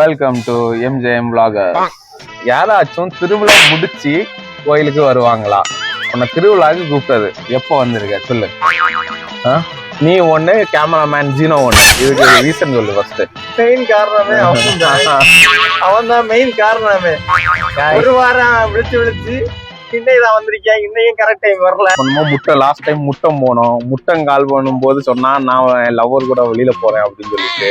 Welcome to MJM vlogger. யாராச்சும் திருவிழா முடிச்சு கோயிலுக்கு வருவாங்களா? உன்னை திருவிழாவுக்கு கூப்பிட்டது எப்போ வந்திருக்க சொல்லு. நீ ஒண்ணு, கேமராமேன் ஜீனோ ஒண்ணு. இதுக்கு ரீசன் சொல்லு. ஃபர்ஸ்ட் மெயின் காரணமே அவன் தான் மெயின் காரணமே. ஒரு வாரம் விழிச்சு இன்னைக்கு வந்திருக்கேன், இன்னையும் கரெக்ட் டைம் வரல. முட்டை லாஸ்ட் டைம் முட்டை போனோம். முட்டைங்கால் பண்ணும் போது சொன்னா நான் என் லவ்வர் கூட வெளியில போறேன் அப்படின்னு சொல்லிட்டு,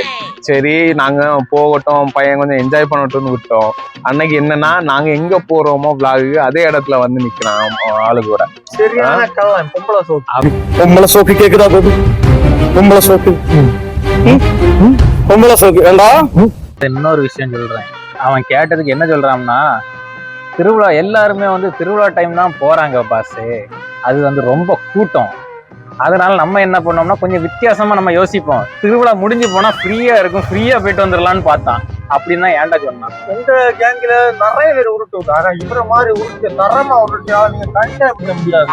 சரி நாங்க போகட்டும் பையன் கொஞ்சம் என்ஜாய் பண்ணட்டும்னு விட்டோம். அன்னைக்கு என்னன்னா நாங்க எங்க போறோமோ விளாகுக்கு அதே இடத்துல வந்து நிக்கிறான் ஆளு கூட. சரியான கல்லம். பொம்பளை சோக்கு கேக்குதா? பொம்பளை சோக்கு பொம்பளை சோக்கு வேண்டா. இன்னொரு விஷயம் சொல்றேன். அவன் கேட்டதுக்கு என்ன சொல்றான்னா, திருவிழா எல்லாருமே வந்து திருவிழா டைம் தான் போறாங்க பாஸ், அது வந்து ரொம்ப கூட்டம். அதனால நம்ம என்ன பண்ணோம்னா கொஞ்சம் வித்தியாசமா நம்ம யோசிப்போம். திருவிழா முடிஞ்சு போனா ஃப்ரீயா இருக்கும், ஃப்ரீயா போயிட்டு வந்துடலான்னு பார்த்தான். அப்படின்னு தான் ஏன்டா சொன்னான். உங்க கேங்க்ல நிறைய பேர் உருட்டு விட்டாங்க. இவர மாதிரி உருட்டு தரமா உருட்டியா நீங்க கண்டே பண்ண முடியாது.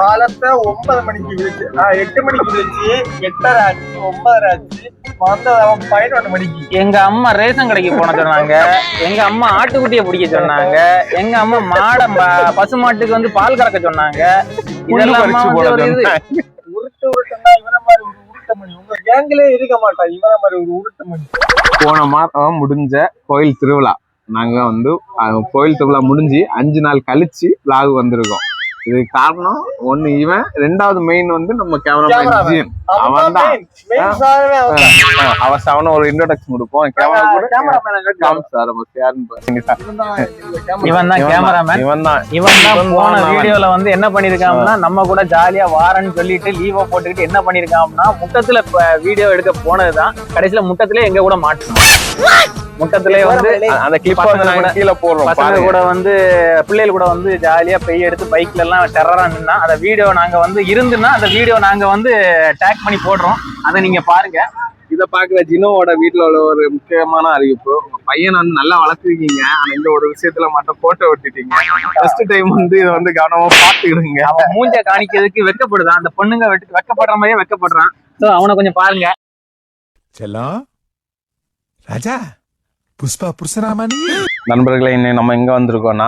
காலத்தை 9 மணிக்கு விழிச்சு 8 மணிக்கு விழிச்சு 8:30 ஆச்சு, 9:30 ஆச்சு, வந்த அவன் 11 மணிக்கு. எங்க அம்மா ரேஷன் கடைக்கு போன சொன்னாங்க, எங்க அம்மா ஆட்டுக்குட்டியை பிடிக்க சொன்னாங்க, எங்க அம்மா பசு மாட்டுக்கு வந்து பால் கறக்க சொன்னாங்க. இதெல்லாம் உருட்டு உருட்டுன்னா இவர மாதிரி ஒரு உருட்டமணி உங்க கேங்க்லயே இருக்க மாட்டா. இவர மாதிரி ஒரு உருட்டமணி. போன மாதம் முடிஞ்ச கோயில் திருவிழா, நாங்க வந்து கோயில் திருவிழா முடிஞ்சு 5 நாள் கழிச்சு vlog வந்திருக்கோம். இது காரணம் ஒண்ணு இவன், ரெண்டாவது மெயின் வந்து நம்ம கேமராமேன் ஜீன். அவன் தான் அவன் ஒரு இன்ட்ரோடக்ஷன் கொடுப்போம். கேமரா கூட இவன் தான் கேமராமேன். இவன் தான் போன வீடியோல வந்து என்ன பண்ணிருக்காங்கன்னா, நம்ம கூட ஜாலியா வாரன்னு சொல்லிட்டு லீவ போட்டுக்கிட்டு என்ன பண்ணிருக்காங்கன்னா, முட்டத்துல வீடியோ எடுக்க போனதுதான். கடைசியில முட்டத்திலே எங்க கூட மாட்டோம். முட்டத்திலே வந்து அந்த கிளிப் கீழே போடுறோம். பசங்க கூட வந்து பிள்ளைகள் கூட வந்து ஜாலியா பெய் எடுத்து பைக்ல எல்லாம் டெரரா நின்னா அந்த வீடியோ நாங்க வந்து இருந்துன்னா அந்த வீடியோ நாங்க வந்து டேக் பண்ணி போடுறோம். அதை நீங்க பாருங்க. இதை பாக்குற ஜினோவோட வீட்டுல உள்ள ஒரு முக்கியமான அறிவிப்பு, உங்க பையனை வந்து நல்லா வளர்த்துருக்கீங்க, ஆனா இந்த ஒரு விஷயத்துல மட்டும் போட்டோ விட்டுட்டீங்க. ஃபர்ஸ்ட் டைம் வந்து இதை வந்து கவனமா பாத்துக்கிடுங்க. அவன் மூஞ்ச காணிக்கிறதுக்கு வெக்கப்படுதான். அந்த பொண்ணுங்க வெக்கப்படுற மாதிரியே வெக்கப்படுறான். சோ அவனை கொஞ்சம் பாருங்க. செல்லம் ராஜா புஷ்பா புருஷராமணி. நண்பர்களை, இன்னும் நம்ம எங்க வந்திருக்கோம்னா,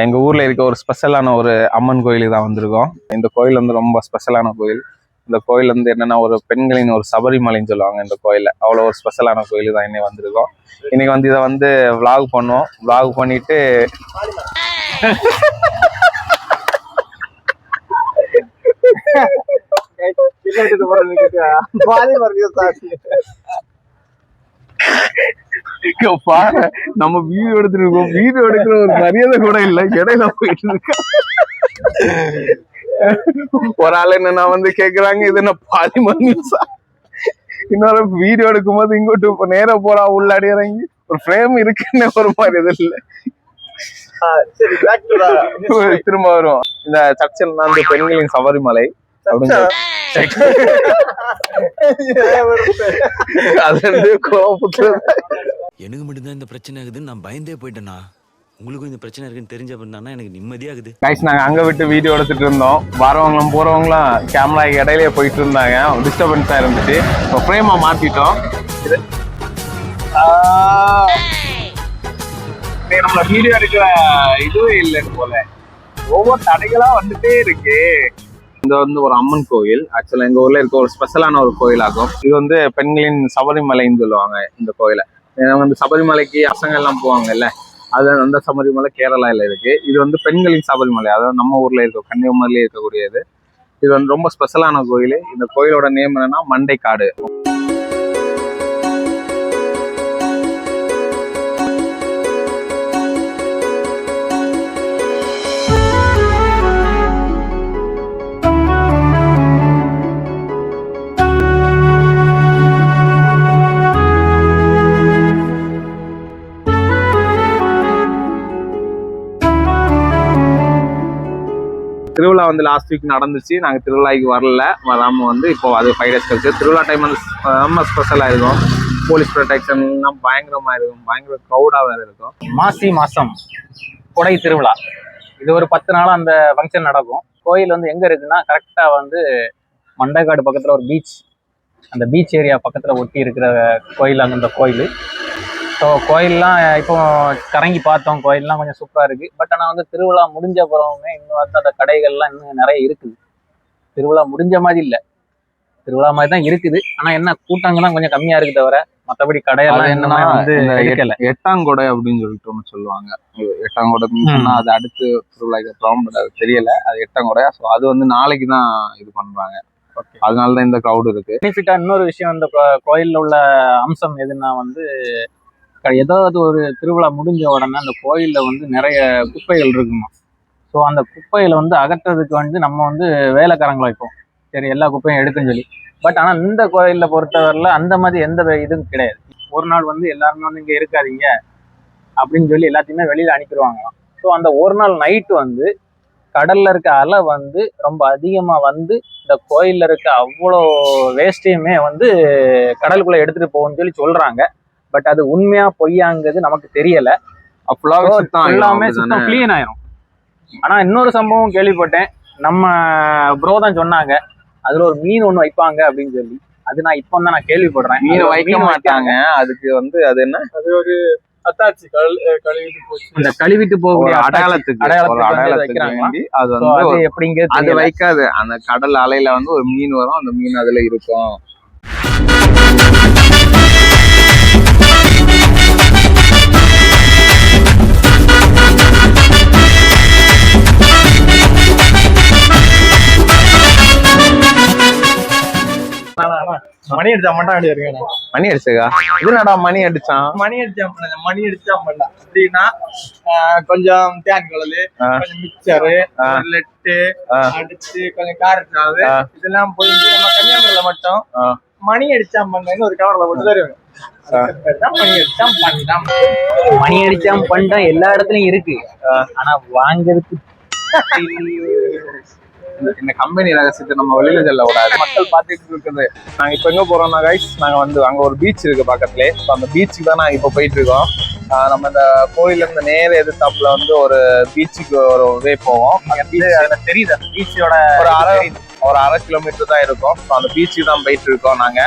எங்க ஊர்ல இருக்க ஒரு ஸ்பெஷலான ஒரு அம்மன் கோயிலுக்கு தான் வந்திருக்கோம். இந்த கோயில் வந்து ரொம்ப ஸ்பெஷலான கோயில். இந்த கோயில் வந்து என்னன்னா ஒரு பெண்களின் ஒரு சபரிமலைன்னு சொல்லுவாங்க. இந்த கோயில அவ்வளோ ஒரு ஸ்பெஷலான கோயிலுக்கு தான் இன்னைக்கு வந்திருக்கோம். இன்னைக்கு வந்து இதை வந்து vlog பண்ணுவோம். vlog பண்ணிட்டு பாரு, நம்ம வீடியோ எடுத்துட்டு இருக்கோம். வீடியோ எடுக்கிற ஒரு மரியாதை கூட இல்லை, இடையில போயிட்டு இருக்க. ஒரு ஆள் என்னன்னா வந்து கேக்குறாங்க, இது என்ன பாதி மனுஷா? இன்னொரு வீடியோ எடுக்கும் போது இங்கோட்டு இப்ப நேரம் போறா உள்ளாடி இறங்கி ஒரு ஃப்ரேம் இருக்குன்னு ஒரு மாதிரி இது இல்லை. திரும்ப வரும். இந்த சர்ச்சில் தான் இந்த பெண்களின் சபரிமலை அப்படின்னு அது வந்து கோபப்பட்டு எனக்கு மட்டும்தான் இந்த பிரச்சனை ஆகுதுன்னு நான் பயந்தே போயிட்டேனா? உங்களுக்கும் இந்த பிரச்சனை இருக்குன்னு தெரிஞ்ச பண்ணா எனக்கு நிம்மதியாகுது. கைஸ், நாங்க அங்க விட்டு வீடியோ எடுத்துட்டு இருந்தோம். வரவங்களும் போறவங்களும் கேமரா இடையிலேயே போயிட்டு இருந்தாங்க. டிஸ்டர்பன்ஸா இருந்துச்சு. இப்போ ஃப்ரேமா மாத்திட்டோம். நம்ம வீடியோ எடுக்கிற இதுவே இல்லைன்னு போல ஒவ்வொரு தடைகளா வந்துட்டே இருக்கு. இது வந்து ஒரு அம்மன் கோயில். ஆக்சுவலா எங்க ஊர்ல இருக்க ஒரு ஸ்பெஷலான ஒரு கோயிலாகும். இது வந்து பெண்களின் சபரிமலைன்னு சொல்லுவாங்க இந்த கோயிலை. வந்து சபரிமலைக்கு பசங்க எல்லாம் போவாங்கல்ல, அது அந்த சபரிமலை கேரளால இருக்கு. இது வந்து பெண்களின் சபரிமலை, அதாவது நம்ம ஊர்ல இருக்க கன்னியாகுமரியில இருக்கக்கூடியது. இது வந்து ரொம்ப ஸ்பெஷலான கோயில். இந்த கோயிலோட நேம் என்னன்னா மண்டைக்காடு. திருவிழா வந்து லாஸ்ட் வீக் நடந்துச்சு. நாங்கள் திருவிழாக்கு வராம வந்து இப்போ அது 5 days கழிச்சு. திருவிழா டைம் வந்து ரொம்ப ஸ்பெஷலாக இருக்கும். போலீஸ் ப்ரொடெக்ஷன்லாம் பயங்கரமாக இருக்கும். பயங்கர க்ரௌடாக வேறு இருக்கும். மாசி மாசம் கொடை திருவிழா. இது ஒரு 10 நாள் அந்த ஃபங்க்ஷன் நடக்கும். கோயில் வந்து எங்கே இருக்குன்னா, கரெக்டாக வந்து மண்டைக்காடு பக்கத்தில் ஒரு பீச், அந்த பீச் ஏரியா பக்கத்தில் ஒட்டி இருக்கிற கோயில். அங்கே இந்த கோயில் ஸோ கோயில்லாம் இப்போ கறங்கி பார்த்தோம், கோயில்லாம் கொஞ்சம் சூப்பராக இருக்குது. பட் ஆனால் வந்து திருவிழா முடிஞ்ச பிறகுமே இன்னும் வந்து அந்த கடைகள்லாம் இன்னும் நிறைய இருக்குது. திருவிழா முடிஞ்ச மாதிரி இல்லை, திருவிழா மாதிரி தான் இருக்குது. ஆனால் என்ன கூட்டங்கள்லாம் கொஞ்சம் கம்மியாக இருக்குது தவிர மற்றபடி கடையெல்லாம் என்னன்னா வந்து இருக்கல. எட்டாங்கொடை அப்படின்னு சொல்லிட்டு ஒன்று சொல்லுவாங்க. எட்டாங்கொடை சொன்னா அது அடுத்து திருவிழாக்கு அப்புறம், பட் அது தெரியல. அது எட்டாங்கொடை. ஸோ அது வந்து நாளைக்கு தான் இது பண்றாங்க. அதனாலதான் இந்த க்ரௌட் இருக்கு. பெனிஃபிட்டா இன்னொரு விஷயம், இந்த கோயில்ல உள்ள அம்சம் எதுன்னா வந்து ஏதாவது ஒரு திருவிழா முடிஞ்ச உடனே அந்த கோயில்ல வந்து நிறைய குப்பைகள் இருக்குமா. ஸோ அந்த குப்பைகளை வந்து அகற்றுறதுக்கு வந்து நம்ம வந்து வேலைக்காரங்களை வைப்போம், சரி எல்லா குப்பையும் எடுக்குன்னு சொல்லி. பட் ஆனால் இந்த கோயிலில் பொறுத்தவரையில் அந்த மாதிரி எந்த இதுவும் கிடையாது. ஒரு நாள் வந்து எல்லாருமே வந்து இங்கே இருக்காதீங்க அப்படின்னு சொல்லி எல்லாத்தையுமே வெளியில் அனுப்பிடுவாங்களாம். ஸோ அந்த ஒரு நாள் நைட்டு வந்து கடல்ல இருக்க அலை வந்து ரொம்ப அதிகமாக வந்து இந்த கோயிலில் இருக்க அவ்வளோ வேஸ்ட்டையுமே வந்து கடலுக்குள்ளே எடுத்துகிட்டு போகும்னு சொல்லி சொல்கிறாங்க. பட் அது உண்மையா பொய்யாங்கிறது நமக்கு தெரியலை. எல்லாமே சுத்தம் கிளீன் ஆயிரும். ஆனால் இன்னொரு சம்பவம் கேள்விப்பட்டேன், நம்ம ப்ரோ தான் சொன்னாங்க, அதுல ஒரு மீன் ஒண்ணு வைப்பாங்க அப்படின்னு சொல்லி. அது நான் இப்போ தான் நான் கேள்விப்படுறேன். மீன் வைக்க மாட்டாங்க, அதுக்கு வந்து அது என்ன, அது ஒரு அத்தாச்சி கழுவிட்டு போச்சு. இந்த கழுவிட்டு போகக்கூடிய அடையாளத்துக்கு வேண்டி அது வந்து எப்படிங்க அது வைக்காது. அந்த கடல் அலையில வந்து ஒரு மீன் வரும், அந்த மீன் அதுல இருக்கும். மணி அடிச்சா மண்டா வேண்டிய இருக்கு. மணி அடிச்சா இதுனடா மணி அடிச்சான், மணி அடிச்சா மணி அடிச்சா பண்ணலாம் அப்படின்னா கொஞ்சம் தேன் குழலு, கொஞ்சம் மிக்சரு, லெட்டு அடிச்சு கொஞ்சம் காரச்சாவு இதெல்லாம் போயிட்டு நம்ம கன்னியாகுமரியில மட்டும் மணி அடிச்சா பண்ணு ஒரு கவர்ல போட்டு தருவேன். மணி அடிச்சாம் பண்டம் எல்லா இடத்துலயும் இருக்கு, ஆனா வாங்குறதுக்கு இந்த கம்பெனி ரகசியத்தை நம்ம வெளியில செல்ல கூடாது. மக்கள் பார்த்துட்டு இருக்குது. நாங்க இப்ப எங்க போறோம்னா கைஸ், நாங்க வந்து அங்க ஒரு பீச் இருக்கு பக்கத்துலயே. அந்த பீச்சுக்கு தான் நாங்க இப்ப போயிட்டு இருக்கோம். நம்ம இந்த கோயில இருந்து நேர எதிர்த்தாப்புல வந்து ஒரு பீச்சுக்கு ஒரு வே போவோம். அதுல தெரியுது அந்த பீச்சோட ஒரு அரை கிலோமீட்டர் தான் இருக்கும். அந்த பீச்சுக்கு தான் போயிட்டு இருக்கோம் நாங்க.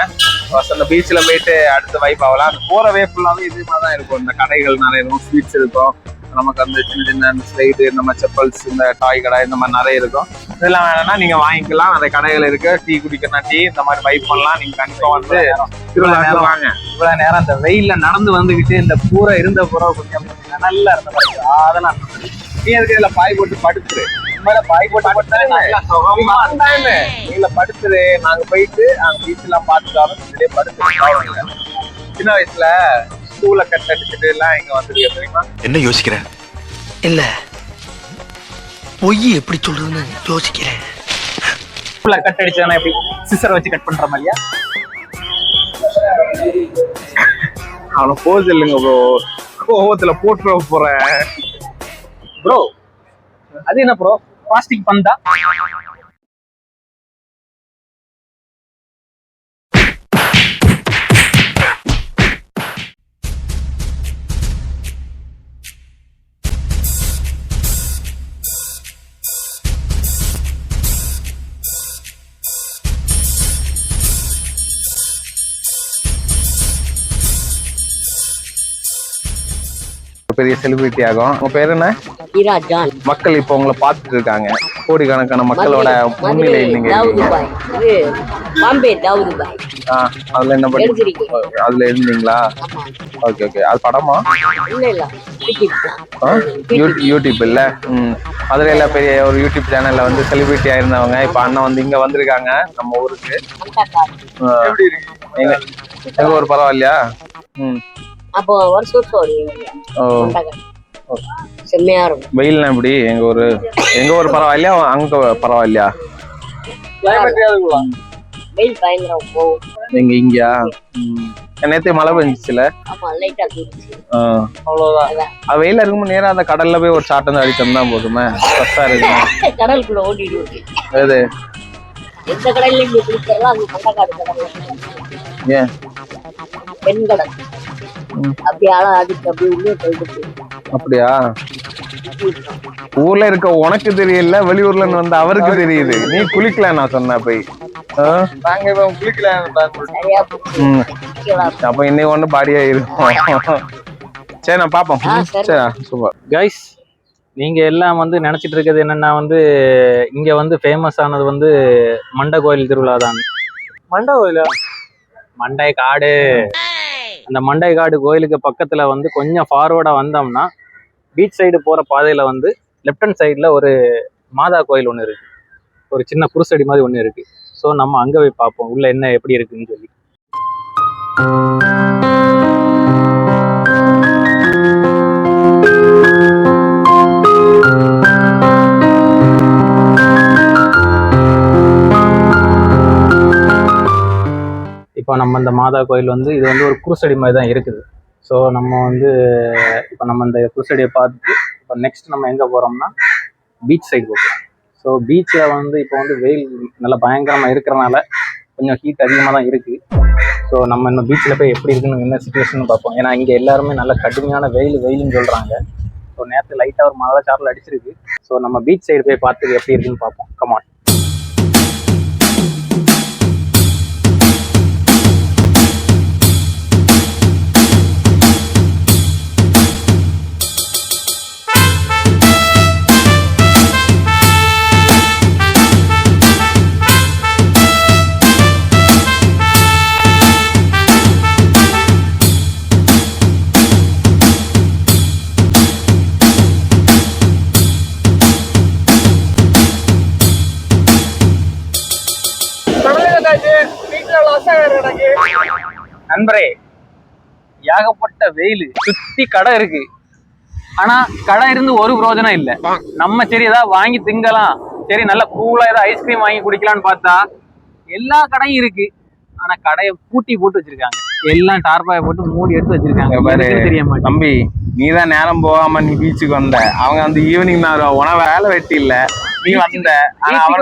அந்த பீச்ல போயிட்டு அடுத்து வைப் ஆகலாம். அந்த போற வே ஃபுல்லாவே இது மாதிரி தான் இருக்கும். இந்த கடைகள் நிறைய இருக்கும், ஸ்வீட்ஸ் இருக்கும், நமக்கு அந்த சின்ன சின்ன ஸ்லைடு, இந்த மாதிரி செப்பல்ஸ், இந்த டாய் கடை, இந்த மாதிரி நிறைய இருக்கும். இதெல்லாம் வேணும்னா நீங்க வாங்கிக்கலாம். நிறைய கடைகள் இருக்கு. டீ குடிக்கணும், டீ இந்த மாதிரி வைப் பண்ணலாம். நீங்க கண்டிப்பா வந்து திருவிழா நேரம் வாங்க. இவ்வளவு நேரம் அந்த வெயில்ல நடந்து வந்துகிட்டு இந்த பூரை இருந்த பூரா கொஞ்சம் நல்லா இருந்த மாதிரி அதெல்லாம் நீ அதுக்கு இதுல பாய் போட்டு படுத்துரு. பாய் போட்டு நீங்கள படுத்துரு. நாங்க போயிட்டு அங்க பீச் எல்லாம் பார்த்துட்டாலும் இதுலயே படுத்து. சின்ன வயசுல ஸ்கூல்ல கட் அடிச்சுட்டு எல்லாம் இங்க வந்துருக்கு தெரியுமா? என்ன யோசிக்கிற? இல்ல பொய் எப்படி சொல்றதுன்னு யோசிக்கிறேன். கட் அடிச்சா எப்படி சிசர் வச்சு கட் பண்ற மாதிரியா? அவனை போஸ் இல்லைங்க ப்ரோ, கோவத்துல போட்டு போறேன் ப்ரோ. அது என்ன ப்ரோ, பிளாஸ்டிக் பந்தா? பெரிய செலிபிரிட்டி ஆகும். உங்க பேர் என்ன? மக்கள் இப்ப உங்களை பார்த்துட்டு இருக்காங்க, கோடிக்கணக்கான மக்களோட முன்னிலை. நீங்க அதுல என்ன பண்ணி அதுல இருந்தீங்களா? Okay okay. அது படமா? யூடியூப் இல்ல. அதுல எல்லாம் பெரிய ஒரு யூடியூப் சேனல்ல வந்து செலிபிரிட்டி ஆயிருந்தவங்க இப்ப அண்ணன் வந்து இங்க வந்திருக்காங்க நம்ம ஊருக்கு. எங்க ஊர் பரவாயில்லையா? அப்போ செம்மையா இருக்கும். வெயில்லாம் எப்படி? எங்க ஊர் பரவாயில்லையா, அங்க பரவாயில்லையா? வெயில் பயங்கரம் போகும். எங்க இங்கயா? நேத்து மழை பெஞ்சிச்சுல, அவ்வளவுதான். வெயில இருக்கும்போது நேரம் அந்த கடல்ல போய் ஒரு சாட்டம் அடிச்சோம் தான் போதுமே, ஃப்ரெஷ்ஷா இருக்கும். கடலுக்குள்ள ஓடிட்டு எது எந்த கடல்ல இருந்து குளிக்கிறதோ அது மண்டக்காடு கடல். ஏன் பெண்கடல் அப்படியே அதுக்கு அப்படியே உள்ளே போயிட்டு. அப்படியா? ஊர்ல இருக்க உனக்கு தெரியல, வெளியூர்ல இருந்து வந்து அவருக்கு தெரியுது. நீ குளிக்கல நான் சொன்ன போய். நாங்க குளிக்கல. ஆக்சுவலா அப்ப இன்னைக்கு ஒண்ணு பாடியா இருக்கும். சரி நான் பாப்போம். சரி. சரி சூப்பர். கைஸ், நீங்க எல்லாம் வந்து நினைச்சிட்டு இருக்கிறது என்னன்னா வந்து இங்க வந்து ஃபேமஸ் ஆனது வந்து மண்டை கோயில் திருவிழா தான். மண்டை கோயிலா? மண்டை காடு. அந்த மண்டை காடு கோயிலுக்கு பக்கத்துல வந்து கொஞ்சம் ஃபார்வர்டா வந்தோம்னா பீச் சைடு போற பாதையில வந்து லெஃப்ட் ஹேண்ட் சைடுல ஒரு மாதா கோயில் ஒன்று இருக்கு. ஒரு சின்ன குருசடி மாதிரி ஒன்று இருக்கு. ஸோ நம்ம அங்க போய் பார்ப்போம் உள்ள என்ன எப்படி இருக்குன்னு சொல்லி. இப்போ நம்ம இந்த மாதா கோயில் வந்து இது வந்து ஒரு குருசடி மாதிரி தான் இருக்குது. ஸோ நம்ம வந்து இப்போ நம்ம இந்த குருசடியை பார்த்துட்டு இப்போ நெக்ஸ்ட் நம்ம எங்கே போகிறோம்னா பீச் சைடு போகிறோம். ஸோ பீச்சில் வந்து இப்போ வந்து வெயில் நல்லா பயங்கரமாக இருக்கிறனால கொஞ்சம் ஹீட் அதிகமாக தான் இருக்குது. ஸோ நம்ம இன்னும் பீச்சில் போய் எப்படி இருக்குன்னு என்ன சுச்சுவேஷன் பார்ப்போம். ஏன்னா இங்கே எல்லாருமே நல்ல கடுமையான வெயில்னு சொல்கிறாங்க. ஸோ நேற்று லைட்டாக ஒரு மழை சாரல் அடிச்சிருக்கு. ஸோ நம்ம பீச் சைடு போய் பார்த்து எப்படி இருக்குன்னு பார்ப்போம். கமான். நண்பரே, ஏகப்பட்ட வெயில், சுத்தி கடை இருக்கு. ஆனா கடை இருந்து ஒரு பிரயோஜனம் இல்ல. நம்ம சரி ஏதாவது வாங்கி திங்கலாம், சரி நல்ல கூலா ஏதாவது ஐஸ்கிரீம் வாங்கி குடிக்கலாம்னு பார்த்தா எல்லா கடையும் இருக்கு. ஆனா கடையை பூட்டி போட்டு வச்சிருக்காங்க. எல்லாம் டார்பாயை போட்டு மூடி எடுத்து வச்சிருக்காங்க. தெரிய மாட்டேன் தம்பி, நீதான் நேரம் போகாம நீ பீச்சுக்கு வந்த. அவங்க வந்து ஈவினிங் நான் உணவு வேலை வெட்டி இல்ல, நீ வந்த.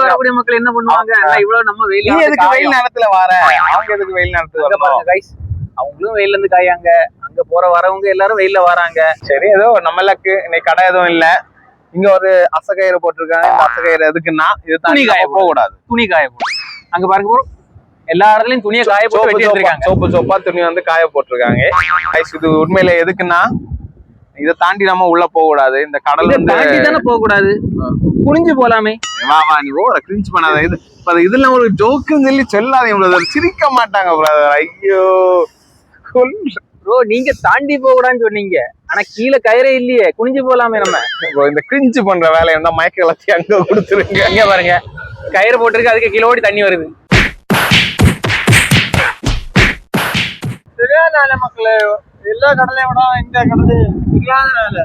வரக்கூடிய மக்கள் என்ன பண்ணுவாங்க? இவ்வளவு நம்ம வெயில் நேரத்துல வர, அவங்க எதுக்கு வெயில் நேரத்துல பாருங்க கைஸ், அவங்களும் வெயில்ல இருந்து காயாங்க. அங்க போற வரவங்க எல்லாரும் வெயில்ல வராங்க. சரி, ஏதோ நம்ம லக்கு. இன்னைக்கு கடை எதுவும் இல்ல. இங்க ஒரு அசகயிறு போட்டிருக்காங்க. இந்த அசகயிறு எதுக்குன்னா இது துணி காய போக கூடாது. துணி காய போடும். அங்க பாருங்க bro, எல்லா இடத்துலயும் துணியை காய போட்டு வெட்டி எடுத்துருக்காங்க. சோப்பா துணி வந்து காய போட்டிருக்காங்க. இது உண்மையில எதுக்குன்னா இதை தாண்டி நம்ம உள்ள போக கூடாது. இந்த கடல் தாண்டி தானே போக கூடாது, குனிஞ்சு போலாமே. வா நீ ஓட கிரிஞ்ச் பண்ணாத. இது இதெல்லாம் ஒரு ஜோக்குன்னு சொல்லி சொல்லாதீங்க. சிரிக்க மாட்டாங்க பிரதர். ஐயோ ப்ரோ, நீங்க தாண்டி போக கூடாதுன்னு சொன்னீங்க. ஆனா கீழே கயிறே இல்லையே, குனிஞ்சு போலாமே. நம்ம இந்த கிரிஞ்ச் பண்ற வேலை என்ன மயக்க கலத்தி அங்க கொடுத்துருங்க. இங்க பாருங்க, கயிறு போட்டிருக்கு, அதுக்கு கீழே ஓடி தண்ணி வருது. சரியான மக்களே, எல்லா கடலையும் விட இந்த கடலை சரியான வேலை.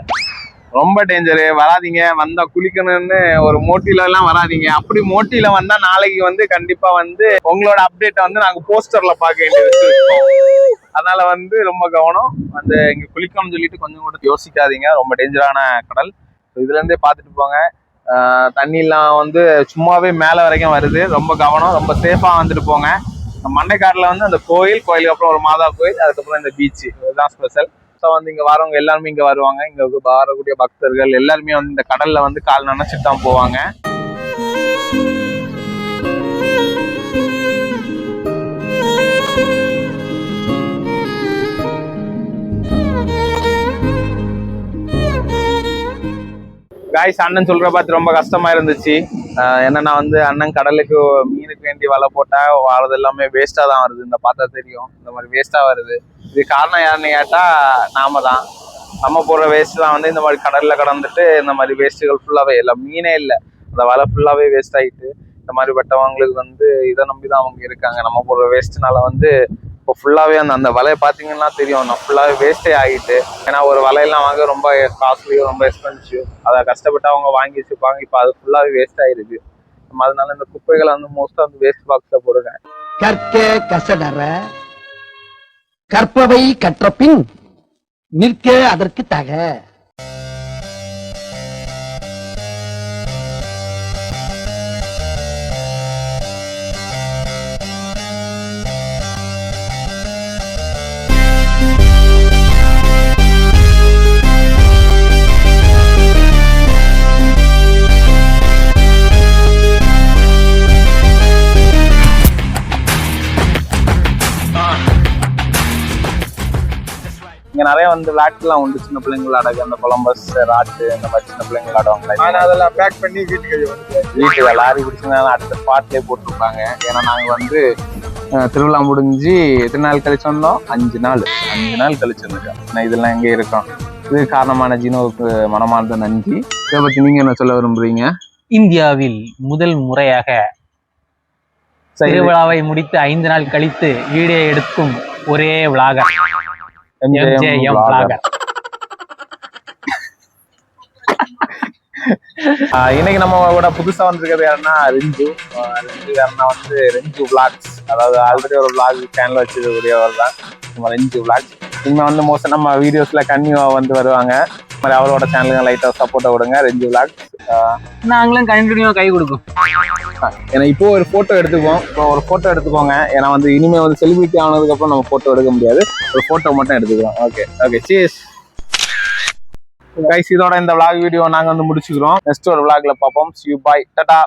ரொம்ப டேஞ்சரு. வராதிங்க. வந்தா குளிக்கணும்னு ஒரு மோட்டில எல்லாம் வராதிங்க. அப்படி மோட்டில வந்தா நாளைக்கு வந்து கண்டிப்பா வந்து உங்களோட அப்டேட்டை வந்து நாங்க போஸ்டர்ல பார்க்க வேண்டியது. அதனால வந்து ரொம்ப கவனம். வந்து இங்க குளிக்கணும்னு சொல்லிட்டு கொஞ்சம் கூட யோசிக்காதீங்க. ரொம்ப டேஞ்சரான கடல். இதுல இருந்தே பாத்துட்டு போங்க. தண்ணிலாம் வந்து சும்மாவே மேல வரைக்கும் வருது. ரொம்ப கவனம். ரொம்ப சேஃபா வந்துட்டு போங்க. மண்டைக்காடுல வந்து அந்த கோயிலுக்கு அப்புறம் ஒரு மாதா கோயில், அதுக்கப்புறம் இந்த பீச், இதுதான் ஸ்பெஷல். ஸோ வந்து இங்க வரவங்க எல்லாருமே இங்க வருவாங்க. இங்க வரக்கூடிய பக்தர்கள் எல்லாருமே வந்து இந்த கடல்ல வந்து கால் நனைச்சிட்டு தான் போவாங்க. காய்ஸ், அண்ணன் சொல்ற பார்த்து ரொம்ப கஷ்டமா இருந்துச்சு. என்னன்னா வந்து அண்ணன் கடலுக்கு மீனுக்கு வேண்டி வலை போட்டா வரது எல்லாமே வேஸ்டா தான் வருது. இந்த பார்த்தா தெரியும், இந்த மாதிரி வேஸ்டா வருது. இது காரணம் யாருன்னு கேட்டா நாம தான். நம்ம போடுற வேஸ்ட் தான் வந்து இந்த மாதிரி கடல்ல கடந்துட்டு இந்த மாதிரி வேஸ்ட்டுகள் ஃபுல்லாவே இல்லை, மீனே இல்லை, அந்த வலை ஃபுல்லாவே வேஸ்ட் ஆகிட்டு இந்த மாதிரி பட்டவங்களுக்கு வந்து இதை நம்பிதான் அவங்க இருக்காங்க. நம்ம போடுற வேஸ்ட்னால வந்து இப்போ ஃபுல்லாவே அந்த வலையை பார்த்தீங்கன்னா தெரியும், நான் ஃபுல்லாவே வேஸ்டே ஆகிட்டு. ஏன்னா ஒரு வலையெல்லாம் வாங்க ரொம்ப காஸ்ட்லியும் ரொம்ப எக்ஸ்பென்சிவ். அதை கஷ்டப்பட்டு அவங்க வாங்கி வச்சுப்பாங்க. இப்போ அது ஃபுல்லாவே வேஸ்ட் ஆயிருது. அதனால இந்த குப்பைகளை வந்து மோஸ்டா வந்து வேஸ்ட் பாக்ஸ்ல போடுங்க. கற்க கசடற கற்பவை கற்ற பின் நிற்க அதற்கு தக. நிறைய வந்து விளையாட்டுலாம் உண்டு, சின்ன பிள்ளைங்க விளையாடுறது, அந்த கொலம்பஸ் ராட்டு இந்த மாதிரி சின்ன பிள்ளைங்க விளையாடுவாங்க. ஆனா அதெல்லாம் பேக் பண்ணி வீட்டுக்கு வந்து வீட்டுக்கு லாரி பிடிச்சிருந்தா அடுத்த ஸ்பாட்லேயே போட்டிருப்பாங்க. ஏன்னா நாங்கள் வந்து திருவிழா முடிஞ்சு எத்தனை நாள் கழிச்சு வந்தோம்? 5 நாள் கழிச்சு வந்துட்டோம். நான் இதெல்லாம் எங்கே இருக்கோம். இது காரணமான ஜீனோவுக்கு மனமார்ந்த நன்றி. இதை பற்றி நீங்க என்ன சொல்ல விரும்புறீங்க? இந்தியாவில் முதல் முறையாக திருவிழாவை முடித்து 5 நாள் கழித்து வீடியோ எடுக்கும் ஒரே விளாகர் MJM விளாகர். இன்னைக்கு நம்ம கூட புதுசா வந்திருக்கிறது யாருன்னா ரெஞ்சு யாருன்னா வந்து ரெஞ்சு விளாக்ஸ். அதாவது ஆல்ரெடி ஒரு விளாக் சேனல் வச்சிருக்கக்கூடியவர் தான் நம்ம ரெஞ்சு விளாக்ஸ். இனிமே வந்து மோஸ்ட் நம்ம வீடியோஸ்ல கன்னியூவா வந்து வருவாங்க. மாதிரி அவரோட சேனலுங்க லைட்டா சப்போர்ட்டை கொடுங்க ரெஞ்சு விளாக்ஸ். நாங்களும் கண்டினியூவா கை கொடுக்கும். ஏன்னா இப்போ ஒரு போட்டோ எடுத்துக்கோங்க. ஏன்னா வந்து இனிமே வந்து செலிபிரிட்டி ஆனதுக்கு அப்புறம் நம்ம போட்டோ எடுக்க முடியாது. ஒரு போட்டோ மட்டும் எடுத்துக்கிறோம். Okay cheese guys. இதோட இந்த vlog வீடியோ நாங்க வந்து முடிச்சுக்கிறோம். நெக்ஸ்ட் ஒரு vlogல பார்ப்போம். See you, bye, Tata.